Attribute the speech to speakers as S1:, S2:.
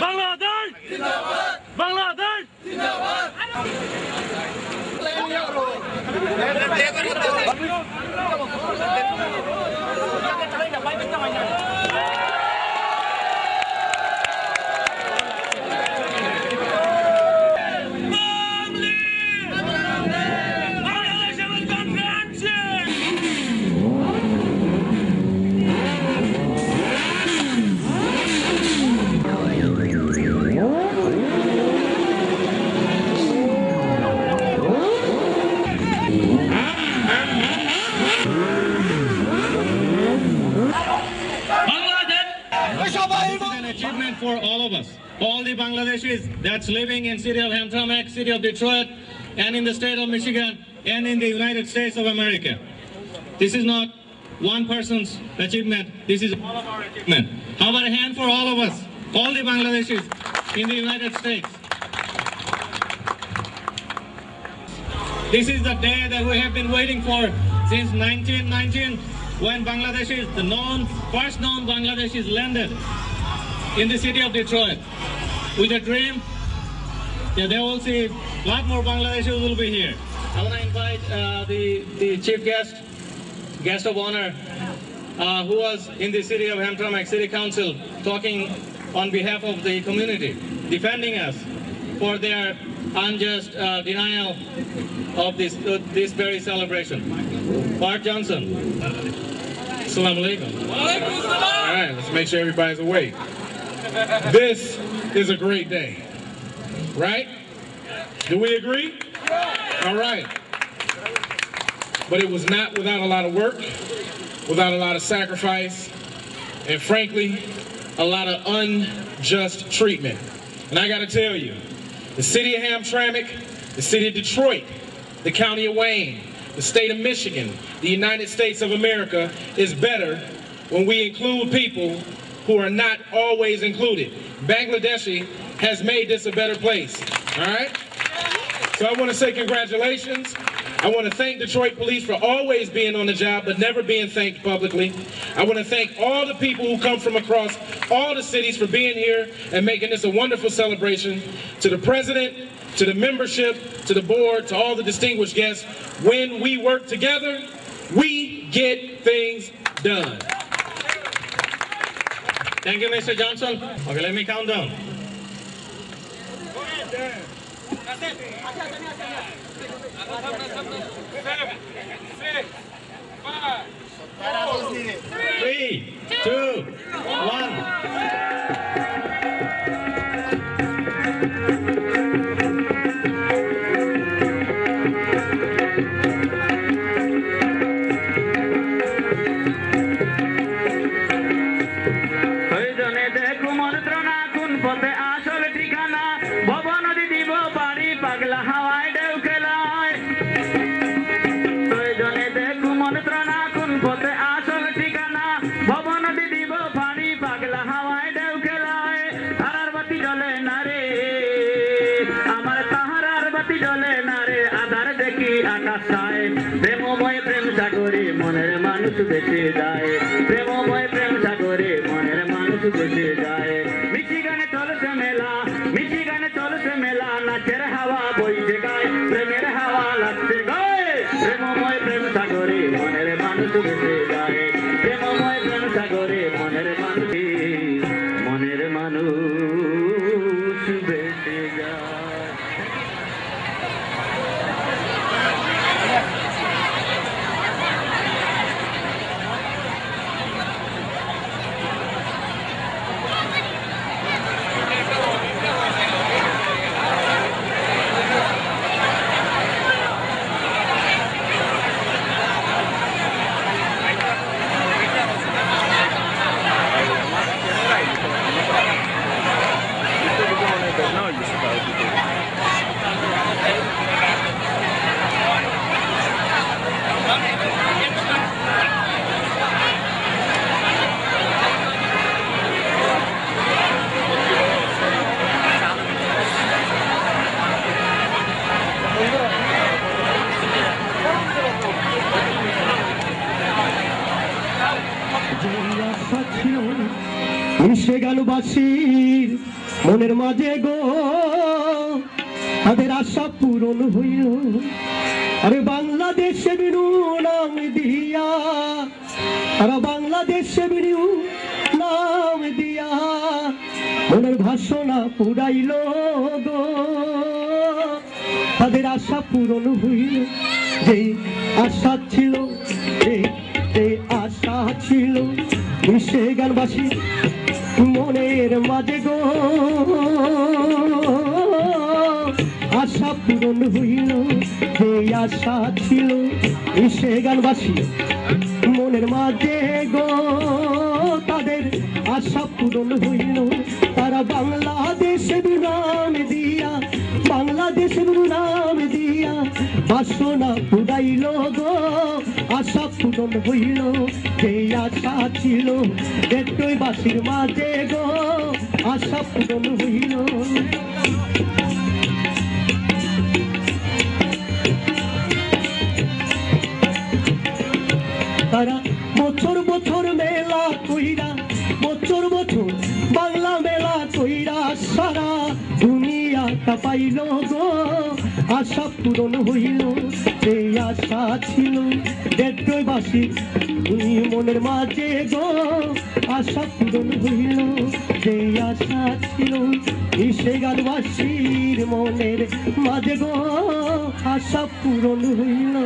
S1: Bangladesh Bangladesh achievement for all of us, all the Bangladeshis that's living in city of Hamtramck, city of Detroit, and in the state of Michigan, and in the United States of America. This is not one person's achievement, this is all of our achievement. How about a hand for all of us, all the Bangladeshis in the United States? This is the day that we have been waiting for since 1919, when Bangladeshis, the first known Bangladeshis landed in the city of Detroit with a dream. Yeah, they will see a lot more Bangladeshis will be here. I want to invite the chief guest of honor, who was in the city of Hamtramck City Council talking on behalf of the community, defending us for their unjust denial of this very celebration. Bart Johnson. Assalamu alaikum.
S2: All right, let's make sure everybody's awake. This is a great day, right? Do we agree? All right. But it was not without a lot of work, without a lot of sacrifice, and frankly, a lot of unjust treatment. And I got to tell you, the city of Hamtramck, the city of Detroit, the county of Wayne, the state of Michigan, the United States of America is better when we include people who are not always included. Bangladeshi has made this a better place, all right? So I want to say congratulations. I want to thank Detroit Police for always being on the job, but never being thanked publicly. I want to thank all the people who come from across all the cities for being here and making this a wonderful celebration. To the president, to the membership, to the board, to all the distinguished guests, when we work together, we get things done.
S1: Thank you, Mr. Johnson. Okay, let me count down. 3, 2, 1. প্রেমময় প্রেম সাগরে মনের মানুষ বেঁচে যায়, প্রেমময় প্রেম সাগরে মনের মানুষ বেঁচে যায়। মিশিগানে চলছে মেলা, মিশিগানে চলছে মেলা, নাচের হাওয়া বইছে গায়, প্রেমের হাওয়া লাগছে গায়ে, প্রেমময় প্রেম সাগরে মনের মানুষ বেঁচে যায়, প্রেমময় প্রেম সাগরে মনের মানুষ বেঁচে যায়।
S3: সে গানবাসীর মনের মাঝে গো তাদের আশা পূরণ হইল। আরে বাংলাদেশে বিনু নাম দিয়া, আরে বাংলাদেশে বিনু নাম দিয়া মনের ভাষণা পুরাইল গো, তাদের আশা পূরণ হইল। যে আশা ছিল, যে আশা ছিল সে গানবাসী মনের মাঝে গো আশা পূরণ হইল। যে আশা ছিল সে গানবাসী মনের মাঝে গো তাদের আশা পূরণ হইল। তারা বাংলাদেশের নাম দিয়া, বাংলাদেশের নাম দিয়া বাসনা পুরাইল গো, আশা পূরণ হইল। যে আশা ছিল একটুই বাসির মাঝে গো আশা পূরণ হইল। তারা বছর বছর মেলা কইরা, বছর বছর বাংলা মেলা কইরা সারা দুনিয়াটা পাইল গো, আশা পূরণ হইল। যে আশা ছিল দেশবাসী মনের মাঝে গো আশা পূরণ হইল। যে আশা ছিল সে গানবাসীর মনের মাঝে গো আশা পূরণ হইল।